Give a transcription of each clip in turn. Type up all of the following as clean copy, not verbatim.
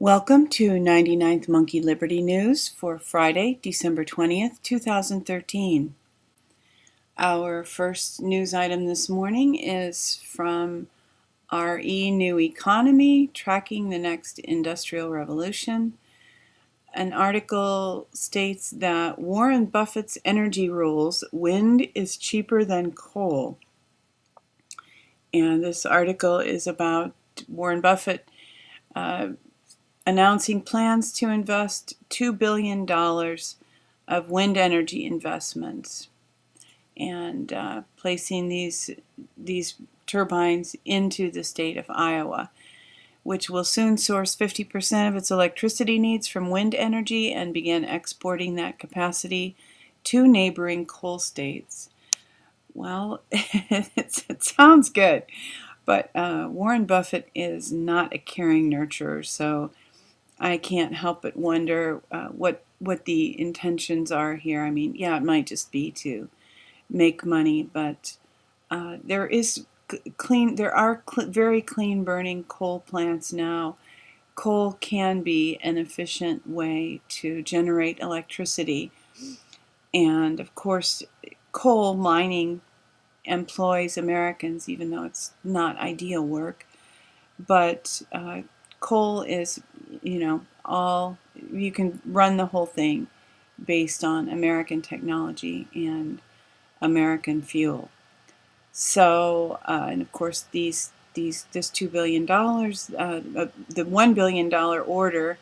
Welcome to 99th Monkey Liberty News for Friday, December 20th, 2013. Our first news item this morning is from RE New Economy, Tracking the Next Industrial Revolution. An article states that Warren Buffett's energy rules, wind is cheaper than coal. And this article is about Warren Buffett announcing plans to invest $2 billion of wind energy investments and placing these turbines into the state of Iowa, which will soon source 50% of its electricity needs from wind energy and begin exporting that capacity to neighboring coal states. Well, it sounds good, but Warren Buffett is not a caring nurturer, so I can't help but wonder what the intentions are here. I mean, yeah, it might just be to make money, but there are very clean burning coal plants now. Coal can be an efficient way to generate electricity, and of course, coal mining employs Americans, even though it's not ideal work. But coal is, you can run the whole thing based on American technology and American fuel. So, and of course, this $2 billion, the $1 billion order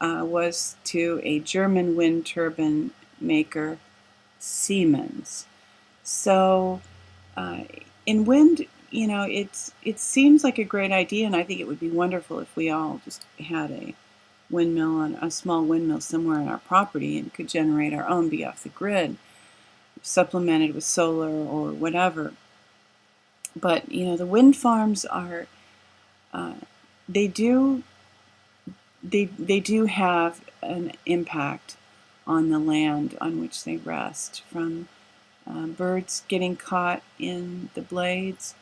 was to a German wind turbine maker, Siemens. So, in wind, it seems like a great idea, and I think it would be wonderful if we all just had a small windmill somewhere on our property and could generate our own, be off the grid, supplemented with solar or whatever. But the wind farms are, they do have an impact on the land on which they rest, from birds getting caught in the blades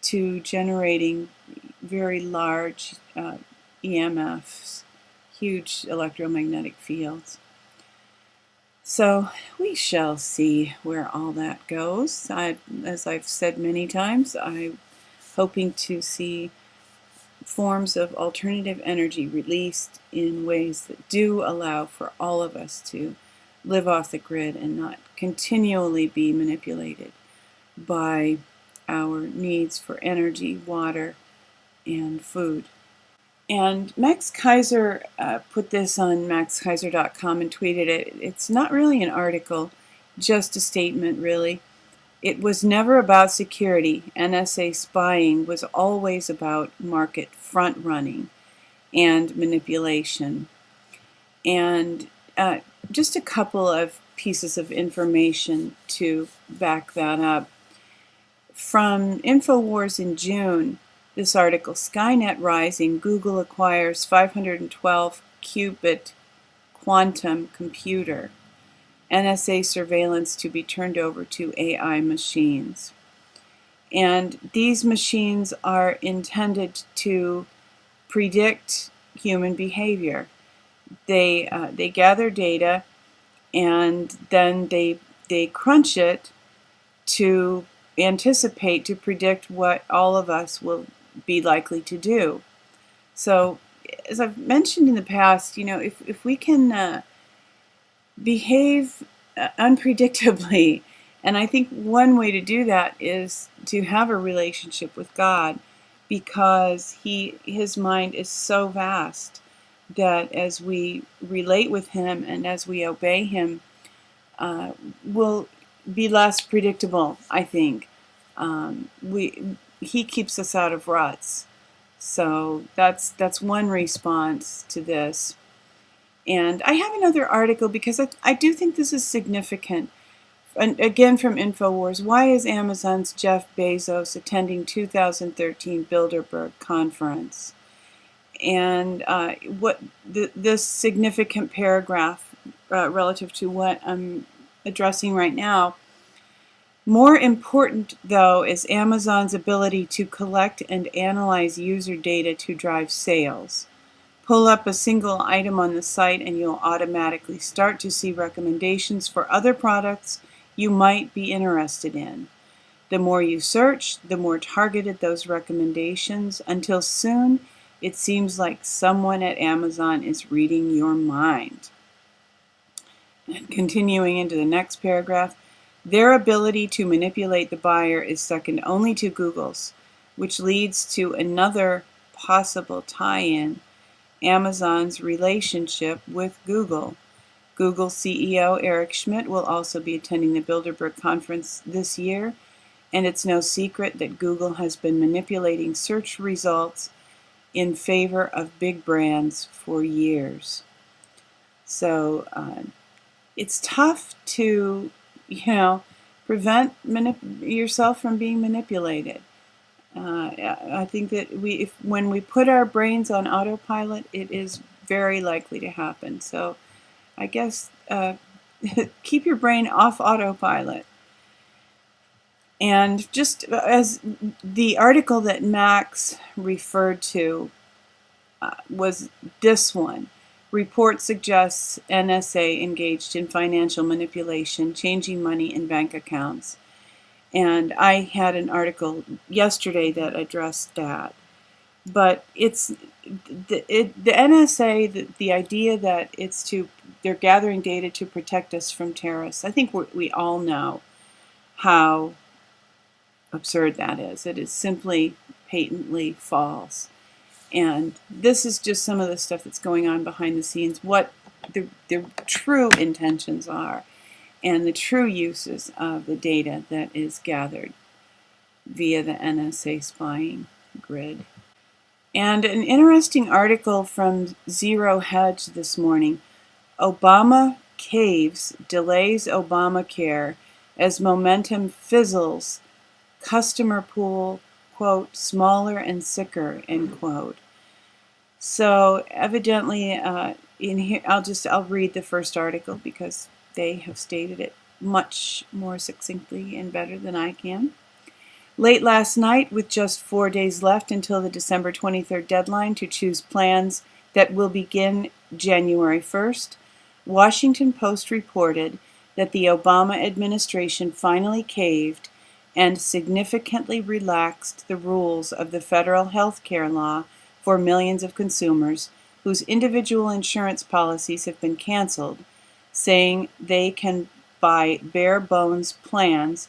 to generating very large EMFs, huge electromagnetic fields. So we shall see where all that goes. As I've said many times, I'm hoping to see forms of alternative energy released in ways that do allow for all of us to live off the grid and not continually be manipulated by our needs for energy, water, and food. And Max Keiser put this on maxkeiser.com and tweeted it. It's not really an article, just a statement, really. It was never about security. NSA spying was always about market front-running and manipulation. And just a couple of pieces of information to back that up. From InfoWars in June, this article, Skynet rising, Google acquires 512-qubit quantum computer. NSA surveillance to be turned over to AI machines. And these machines are intended to predict human behavior. They gather data, and then they crunch it to anticipate, to predict what all of us will be likely to do. So, as I've mentioned in the past, if we can behave unpredictably, and I think one way to do that is to have a relationship with God, because His mind is so vast that as we relate with Him and as we obey Him, we'll be less predictable, I think. He keeps us out of ruts. So that's one response to this. And I have another article because I do think this is significant. And again, from InfoWars, why is Amazon's Jeff Bezos attending 2013 Bilderberg conference? And this significant paragraph relative to what I'm addressing right now. More important, though, is Amazon's ability to collect and analyze user data to drive sales. Pull up a single item on the site and you'll automatically start to see recommendations for other products you might be interested in. The more you search, the more targeted those recommendations, until soon it seems like someone at Amazon is reading your mind. And continuing into the next paragraph, their ability to manipulate the buyer is second only to Google's, which leads to another possible tie-in: Amazon's relationship with Google. Google CEO Eric Schmidt will also be attending the Bilderberg conference this year, and it's no secret that Google has been manipulating search results in favor of big brands for years. So it's tough to, prevent yourself from being manipulated. I think that when we put our brains on autopilot, it is very likely to happen. So I guess keep your brain off autopilot. And just as the article that Max referred to was this one. Report suggests NSA engaged in financial manipulation, changing money in bank accounts. And I had an article yesterday that addressed that. But it's the NSA, the idea that they're gathering data to protect us from terrorists. I think we all know how absurd that is. It is simply patently false. And this is just some of the stuff that's going on behind the scenes, what the true intentions are, and the true uses of the data that is gathered via the NSA spying grid. And an interesting article from Zero Hedge this morning: Obama caves, delays Obamacare as momentum fizzles, customer pool, quote, smaller and sicker, end quote. So evidently, in here, I'll read the first article because they have stated it much more succinctly and better than I can. Late last night, with just 4 days left until the December 23rd deadline to choose plans that will begin January 1st, Washington Post reported that the Obama administration finally caved and significantly relaxed the rules of the federal health care law for millions of consumers whose individual insurance policies have been canceled, saying they can buy bare-bones plans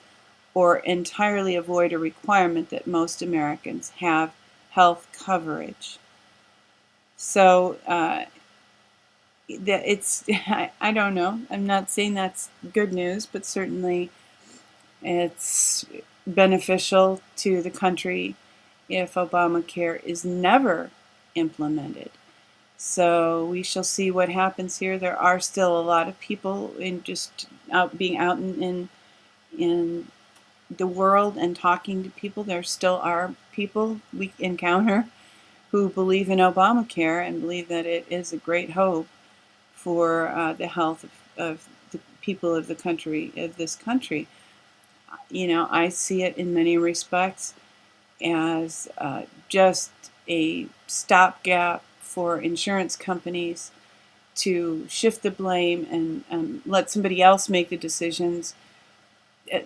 or entirely avoid a requirement that most Americans have health coverage. So I don't know. I'm not saying that's good news, but certainly it's beneficial to the country if Obamacare is never implemented. So we shall see what happens here. There are still a lot of people being out in the world and talking to people. There still are people we encounter who believe in Obamacare and believe that it is a great hope for the health of the people of this country. I see it in many respects as just a stopgap for insurance companies to shift the blame and let somebody else make the decisions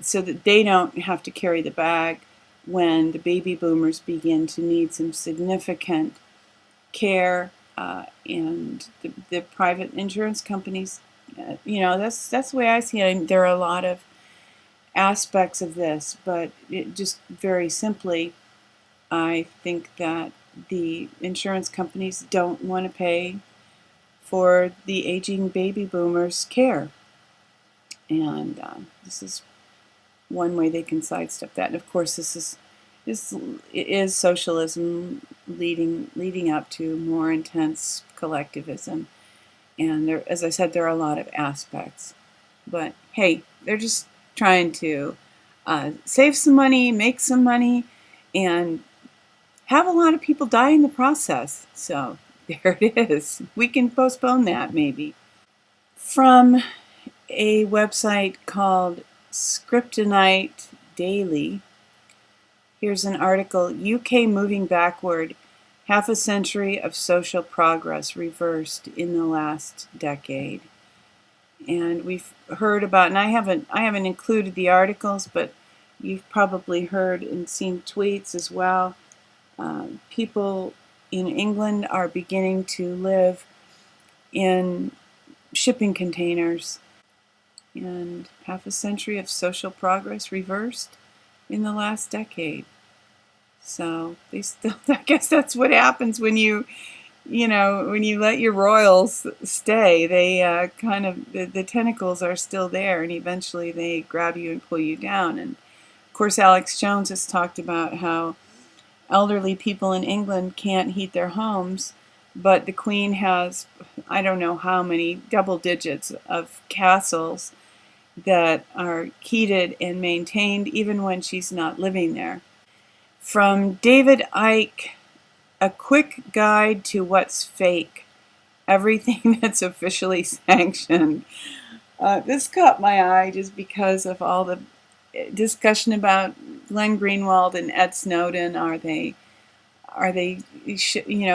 so that they don't have to carry the bag when the baby boomers begin to need some significant care, and the private insurance companies, that's the way I see it. There are a lot of aspects of this, but just very simply, I think that the insurance companies don't want to pay for the aging baby boomers' care, and this is one way they can sidestep that. And of course, this is socialism leading up to more intense collectivism. And there, as I said, there are a lot of aspects. But hey, they're just trying to save some money, make some money, and have a lot of people die in the process. So there it is. We can postpone that maybe. From a website called Scriptonite Daily, here's an article: UK moving backward half a century of social progress reversed in the last decade. And we've heard about, and I haven't included the articles, but you've probably heard and seen tweets as well. People in England are beginning to live in shipping containers. And half a century of social progress reversed in the last decade. So they still, I guess that's what happens when when you let your royals stay. They kind of, the tentacles are still there, and eventually they grab you and pull you down. And of course, Alex Jones has talked about how elderly people in England can't heat their homes, but the Queen has, I don't know how many, double digits of castles that are heated and maintained even when she's not living there. From David Icke, a quick guide to what's fake, everything that's officially sanctioned. This caught my eye just because of all the discussion about Glenn Greenwald and Ed Snowden. Are they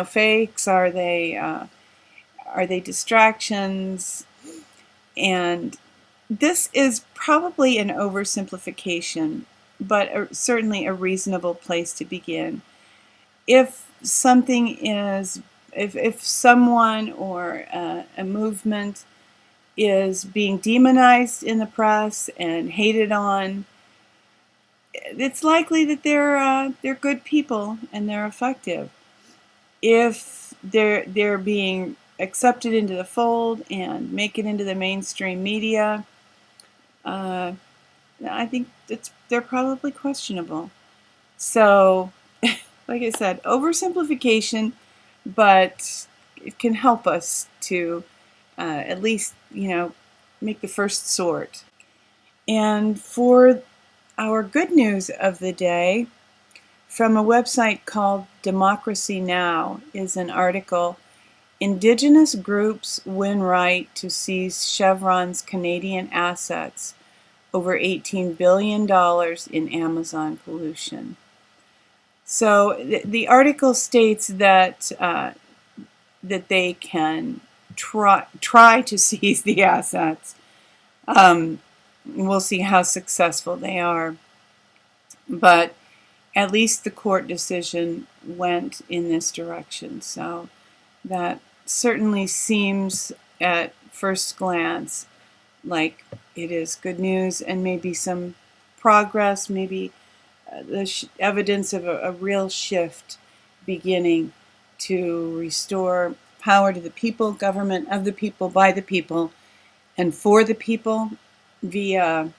fakes? Are they distractions? And this is probably an oversimplification, but certainly a reasonable place to begin. If something is, if someone or a movement is being demonized in the press and hated on, it's likely that they're good people and they're effective. If they're being accepted into the fold and make it into the mainstream media, I think they're probably questionable. So, like I said, oversimplification, but it can help us to at least, make the first sort. And for our good news of the day, from a website called Democracy Now! Is an article, Indigenous Groups Win Right to Seize Chevron's Canadian Assets, over $18 billion in Amazon pollution. So the article states that that they can try to seize the assets. We'll see how successful they are. But at least the court decision went in this direction. So that certainly seems at first glance like it is good news and maybe some progress, maybe the evidence of a real shift beginning to restore power to the people, government of the people, by the people, and for the people via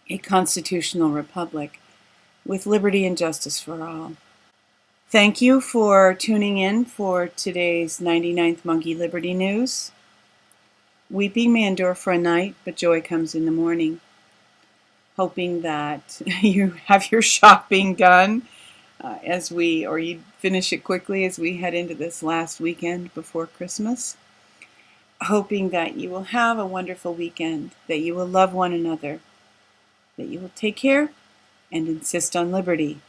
a constitutional republic with liberty and justice for all. Thank you for tuning in for today's 99th Monkey Liberty News. Weeping may endure for a night, but joy comes in the morning. Hoping that you have your shopping done or you finish it quickly as we head into this last weekend before Christmas. Hoping that you will have a wonderful weekend, that you will love one another, that you will take care and insist on liberty.